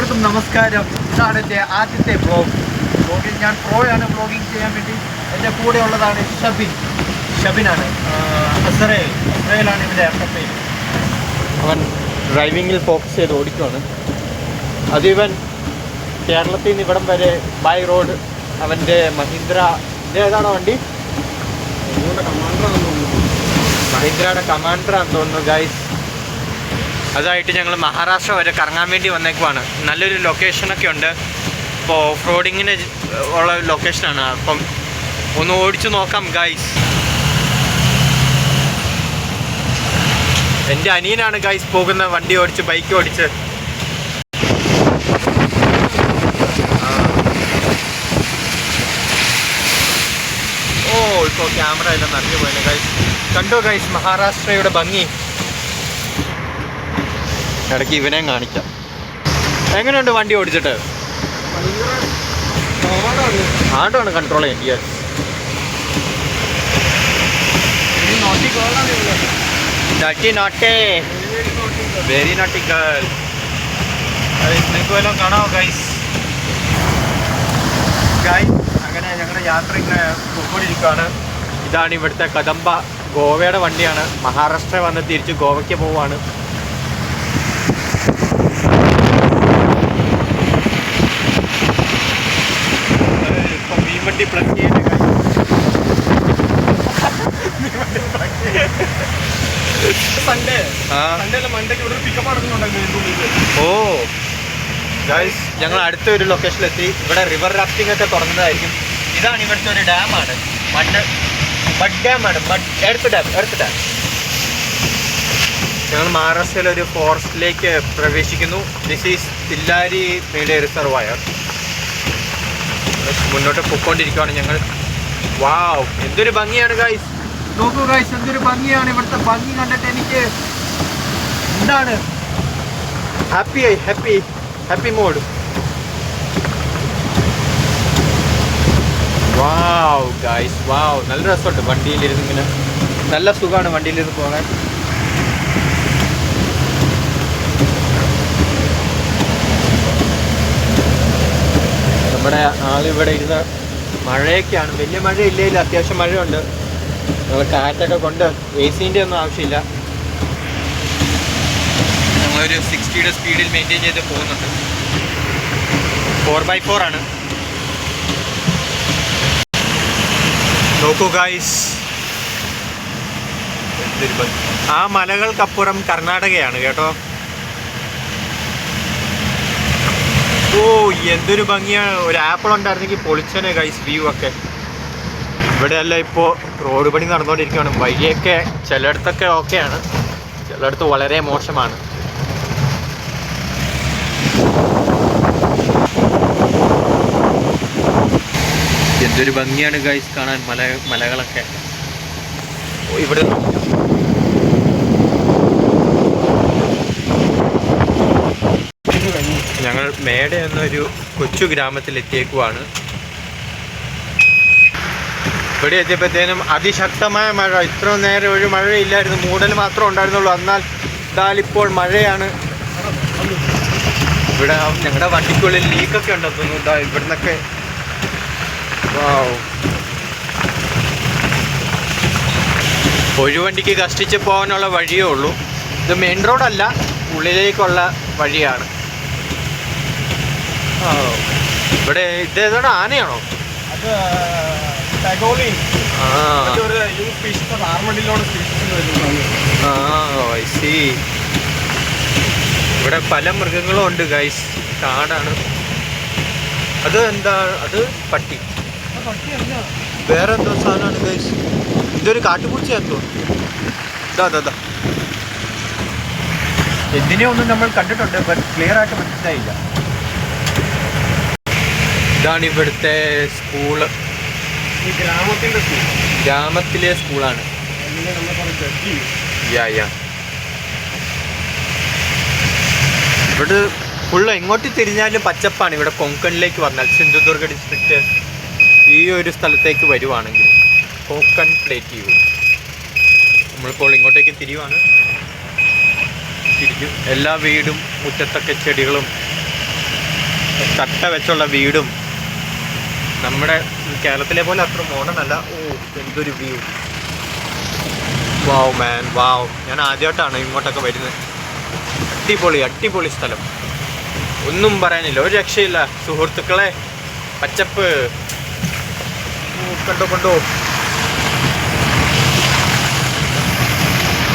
എല്ലാവർക്കും നമസ്കാരം. ഇതാണ് എൻ്റെ ആദ്യത്തെ വ്ളോഗിൽ ഞാൻ പ്രോയാണ് വ്ളോഗിങ് ചെയ്യാൻ വേണ്ടി. എൻ്റെ കൂടെ ഉള്ളതാണ് ഷബിനാണ്. അസ്രയിലാണ് ഇവൻ്റെ FFA. അവൻ ഡ്രൈവിങ്ങിൽ ഫോക്കസ് ചെയ്ത് ഓടിക്കുവാണ്. അതിവൻ കേരളത്തിൽ നിന്ന് ഇവിടം വരെ ബൈ റോഡ് അവൻ്റെ മഹീന്ദ്ര ഏതാണോ വണ്ടി? മഹീന്ദ്രയുടെ കമാൻഡറാണെന്ന് തോന്നുന്നു ഗൈസ്. അതായിട്ട് ഞങ്ങൾ മഹാരാഷ്ട്ര വരെ കറങ്ങാൻ വേണ്ടി വന്നേക്കുവാണ്. നല്ലൊരു ലൊക്കേഷനൊക്കെ ഉണ്ട്. ഇപ്പോൾ ഓഫ് റോഡിങ്ങിന് ഉള്ള ലൊക്കേഷനാണ്. അപ്പം ഒന്ന് ഓടിച്ചു നോക്കാം ഗൈസ്. എൻ്റെ അനിയനാണ് ഗൈസ് പോകുന്ന വണ്ടി ഓടിച്ച്, ബൈക്ക് ഓടിച്ച്. ഇപ്പോൾ ക്യാമറ എല്ലാം നിറഞ്ഞു പോയത് ഗൈസ്. കണ്ടോ ഗൈസ് മഹാരാഷ്ട്രയുടെ ഭംഗി? ഇടയ്ക്ക് ഇവനെയും കാണിക്കാം. എങ്ങനെയുണ്ട് വണ്ടി ഓടിച്ചിട്ട്? ആടാണ് കൺട്രോൾ ചെയ്യാൻ. Very naughty girl. നിങ്ങൾക്ക് വല്ലതും കാണാമോ ഗൈസ്? അങ്ങനെ ഞങ്ങളുടെ യാത്ര ഇങ്ങനെ പോയിക്കൊണ്ടിരിക്കുകയാണ്. ഇതാണ് ഇവിടുത്തെ കദംബ, ഗോവയുടെ വണ്ടിയാണ്. മഹാരാഷ്ട്ര വന്ന് തിരിച്ച് ഗോവയ്ക്ക് പോവുകയാണ്. ഇപ്പം മീൻവണ്ടി പ്ലഗ് ചെയ്യുന്ന ഓ ഗൈസ്, ഞങ്ങൾ അടുത്ത ഒരു ലൊക്കേഷനിലെത്തി. ഇവിടെ റിവർ റാഫ്റ്റിംഗ് ഒക്കെ തുറന്നതായിരിക്കും. ഇതാണ് ഇവിടുത്തെ ഒരു ഡാമാണ്. മഡ് ഡാമാണ്. Earth dam. ഞങ്ങൾ മഹാരാഷ്ട്രയിലെ ഒരു ഫോറസ്റ്റിലേക്ക് പ്രവേശിക്കുന്നു. This is Tillari medium reservoir. മുന്നോട്ട് പൊയ്ക്കൊണ്ടിരിക്കുകയാണ് ഞങ്ങൾ. വാവ്, എന്തൊരു ഭംഗിയാണ് ഗൈസ്. നോക്കൂ ഗൈസ്, എന്തൊരു ഭംഗിയാണ്. ഇവിടുത്തെ ഭംഗി കണ്ടിട്ട് എനിക്ക് എന്താണ് ഹാപ്പി മൂഡ്. വാവ് ഗൈസ്, വാവ്, നല്ല രസമുണ്ട് വണ്ടിയിലിരുന്ന്. ഇങ്ങനെ നല്ല സുഖമാണ് വണ്ടിയിലിരുന്ന് പോകാൻ. നമ്മുടെ ആളിവിടെ ഇരുന്ന് മഴയൊക്കെയാണ്. വലിയ മഴയില്ല, അത്യാവശ്യം മഴയുണ്ട്. നമ്മൾ കാറ്റൊക്കെ കൊണ്ട് AC-ൻ്റെ ഒന്നും ആവശ്യമില്ല. ഞങ്ങളൊരു 60യുടെ സ്പീഡിൽ മെയിൻറ്റെയിൻ ചെയ്ത് പോകുന്നുണ്ട്. 4x4 ആണ്. നോക്കൂ ഗൈസ്, ആ മലകൾക്കപ്പുറം കർണാടകയാണ് കേട്ടോ. ഓ, എന്തൊരു ഭംഗിയാണ്. ഒരു ആപ്പിൾ ഉണ്ടായിരുന്നെങ്കിൽ പൊളിച്ചനെ ഗൈസ് വ്യൂ ഒക്കെ. ഇവിടെയല്ല ഇപ്പോൾ റോഡ് പണി നടന്നുകൊണ്ടിരിക്കുകയാണ്. വഴിയൊക്കെ ചിലയിടത്തൊക്കെ ഓക്കെയാണ്, ചിലയിടത്ത് വളരെ മോശമാണ്. എന്തൊരു ഭംഗിയാണ് ഗൈസ് കാണാൻ മലകളൊക്കെ. ഇവിടെ ഞങ്ങൾ മേടെ എന്നൊരു കൊച്ചു ഗ്രാമത്തിലെത്തിയേക്കുവാണ്. ഇവിടെ എത്തിയപ്പോഴത്തേനും അതിശക്തമായ മഴ. ഇത്രയും നേരം ഒരു മഴയില്ലായിരുന്നു, മൂടൽ മാത്രമേ ഉണ്ടായിരുന്നുള്ളൂ. എന്നാൽ ഇപ്പോൾ മഴയാണ്. ഇവിടെ ഞങ്ങളുടെ വണ്ടിക്കുള്ളിൽ ലീക്കൊക്കെ ഉണ്ടെന്ന് തോന്നുന്നു. ഇവിടുന്നൊക്കെ ഒരു വണ്ടിക്ക് കഷ്ടിച്ച് പോകാനുള്ള വഴിയേ ഉള്ളൂ. ഇത് മെയിൻ റോഡല്ല, ഉള്ളിലേക്കുള്ള വഴിയാണ്. ഇവിടെ ഇതേതാണ്, ആനയാണോ? ഇവിടെ പല മൃഗങ്ങളും ഉണ്ട് ഗൈസ്. കാടാണ്. അത് എന്താ? അത് പട്ടി. വേറെ എന്തോ സാധനമാണ് ഗൈസ്. ഇതൊരു കാട്ടുപൂച്ചയാണെന്ന് തോന്നുന്നു. എന്തിനെയൊന്നും നമ്മൾ കണ്ടിട്ടുണ്ട്, ബട്ട് ക്ലിയർ ആയിട്ട് മനസ്സിലായില്ല. ഇതാണ് ഇവിടുത്തെ സ്കൂള്. ഗ്രാമത്തിലെ സ്കൂളാണ്. ഇവിടെ ഫുള്ള് എങ്ങോട്ട് തിരിഞ്ഞാലും പച്ചപ്പാണ്. ഇവിടെ കൊങ്കണിലേക്ക് വന്നാൽ, സിന്ധുദുർഗ ഡിസ്ട്രിക്റ്റ് ഈ ഒരു സ്ഥലത്തേക്ക് വരുവാണെങ്കിൽ കൊങ്കൺ പ്ലേറ്റീവ്. നമ്മളിപ്പോൾ ഇങ്ങോട്ടേക്ക് തിരിയുവാണ്. തിരിക്കും എല്ലാ വീടും മുറ്റത്തൊക്കെ ചെടികളും കട്ട വെച്ചുള്ള വീടും നമ്മുടെ കേരളത്തിലെ പോലെ അത്ര മോഡേൺ അല്ല. ഓ എന്തൊരു വ്യൂ. വാവ് മാൻ വാവ്. ഞാൻ ആദ്യമായിട്ടാണ് ഇങ്ങോട്ടൊക്കെ വരുന്നത്. അടിപൊളി സ്ഥലം, ഒന്നും പറയാനില്ല, ഒരു രക്ഷയില്ല സുഹൃത്തുക്കളെ. പച്ചപ്പ് കണ്ടോ.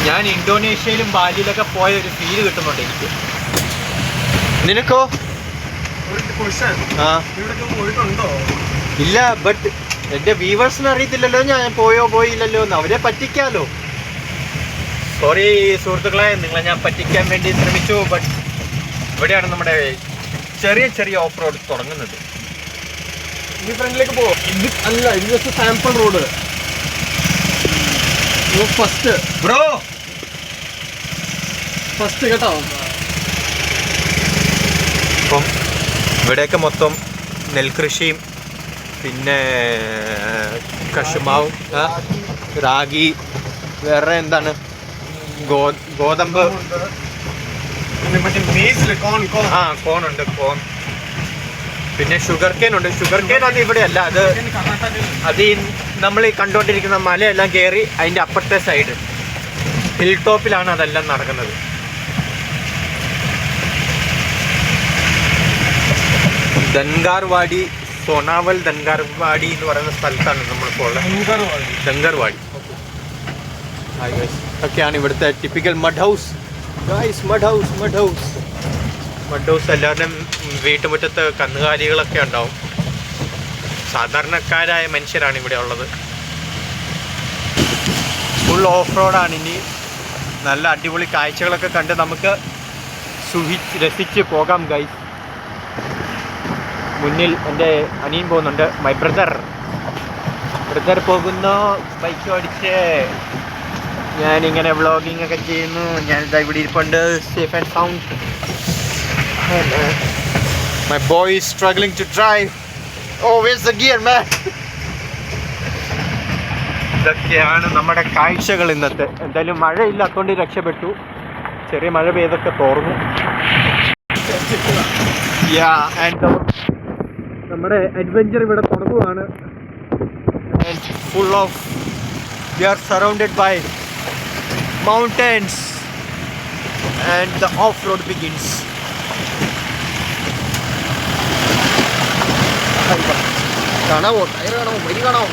ഞാൻ ഇന്തോനേഷ്യയിലും ബാലിയിലൊക്കെ പോയ ഒരു ഫീല് കിട്ടുന്നുണ്ട് എനിക്ക്. നിനക്കോ? ഇല്ല, ബട്ട് എൻ്റെ വ്യൂവേഴ്സിന് അറിയത്തില്ലല്ലോ ഞാൻ പോയില്ലല്ലോ എന്ന്. അവരെ പറ്റിക്കാലോ. സോറി സുഹൃത്തുക്കളെ, നിങ്ങളെ ഞാൻ പറ്റിക്കാൻ വേണ്ടി ശ്രമിച്ചു. ബട്ട് ഇവിടെയാണ് നമ്മുടെ ചെറിയ ഓഫ് റോഡ് തുടങ്ങുന്നത്. ഈ ഫ്രണ്ടിലേക്ക് പോ. ഇത് അല്ല, ഇത് ജസ്റ്റ് സാമ്പിൾ റോഡ്. ഫസ്റ്റ് കേട്ടോ. അപ്പം ഇവിടെയൊക്കെ മൊത്തം നെൽകൃഷിയും പിന്നെ കശുമാവും, റാഗി, വേറെ എന്താണ്, ഗോതമ്പ്, കോണുണ്ട്, കോൺ. പിന്നെ ഷുഗർ കെയിൻ ഉണ്ട്. ഷുഗർ കെയിൻ അത് ഇവിടെ അല്ല, അത് ഈ നമ്മൾ ഈ കണ്ടുകൊണ്ടിരിക്കുന്ന മലയെല്ലാം കയറി അതിൻ്റെ അപ്പുറത്തെ സൈഡ് ഹിൽ ടോപ്പിലാണ് അതെല്ലാം നടക്കുന്നത്. ധൻഗാർവാടി, സോനാവൽ ധൻഗാർവാടി എന്ന് പറയുന്ന സ്ഥലത്താണ് നമ്മളിപ്പോൾ ഉള്ളത്. ധൻഗാർവാടി ഒക്കെയാണ് ഇവിടുത്തെ typical mud house. Mud house എല്ലാവരുടെയും വീട്ടുമുറ്റത്ത് കന്നുകാലികളൊക്കെ ഉണ്ടാവും. സാധാരണക്കാരായ മനുഷ്യരാണ് ഇവിടെ ഉള്ളത്. ഫുൾ ഓഫ് റോഡാണ്. ഇനി നല്ല അടിപൊളി കാഴ്ചകളൊക്കെ കണ്ട് നമുക്ക് രസിച്ച് പോകാം ഗൈസ്. മുന്നിൽ എൻ്റെ അനിയൻ പോകുന്നുണ്ട്, മൈ ബ്രദർ പോകുന്നു ബൈക്ക് ഓടിച്ച്. ഞാനിങ്ങനെ വ്ളോഗിങ് ഒക്കെ ചെയ്യുന്നു. ഞാനിതാ ഇവിടെ ഇരിപ്പുണ്ട്, safe and sound. My boy is struggling to drive. Oh where's the gear man. ഇതൊക്കെയാണ് നമ്മുടെ കാഴ്ചകൾ ഇന്നത്തെ. എന്തായാലും മഴയില്ലാത്തതുകൊണ്ട് രക്ഷപ്പെട്ടു. ചെറിയ മഴ പെയ്തൊക്കെ തോർന്നു. ആൻഡ് നമ്മുടെ അഡ്വഞ്ചർ ഇവിടെ തുടങ്ങുവാണ്. Full of we are surrounded by mountains and the off-road begins. കാണാവോ? ടയർ കാണാമോ? വരി കാണാമോ?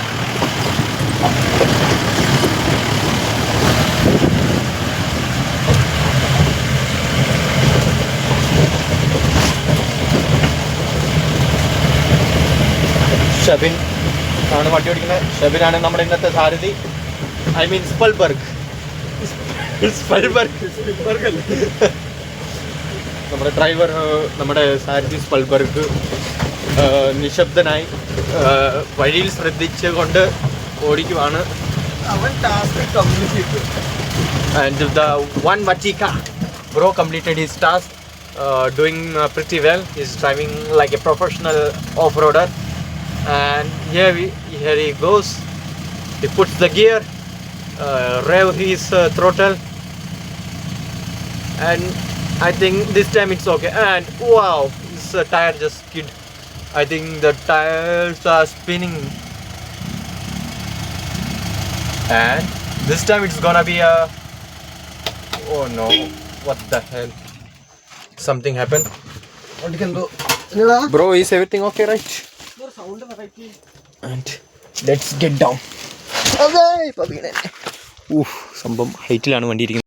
ഷബിൻ ആണ് വണ്ടി ഓടിക്കുന്നത്. ഷബിനാണ് നമ്മുടെ ഇന്നത്തെ സാരഥി. I mean സ്പൽബർഗ്. നമ്മുടെ ഡ്രൈവർ, നമ്മുടെ സാരഥി സ്പൽബർഗ് നിശബ്ദനായി വഴിയിൽ ശ്രദ്ധിച്ചുകൊണ്ട് ഓടിക്കുവാണ്. ആൻഡ് ദ വൺ വറ്റിക്ക bro completed his task, doing pretty well. He's driving like a professional off-roader. And here he goes. He puts the gear, rev his throttle, and I think this time it's okay. And wow, this tire just skid. I think the tires are spinning, and this time it's gonna be a, oh no, what the hell, something happened. Bro, is everything okay, right? And let's get down. സംഭവം ഹൈറ്റിലാണ് വണ്ടി ഇരിക്കുന്നത്.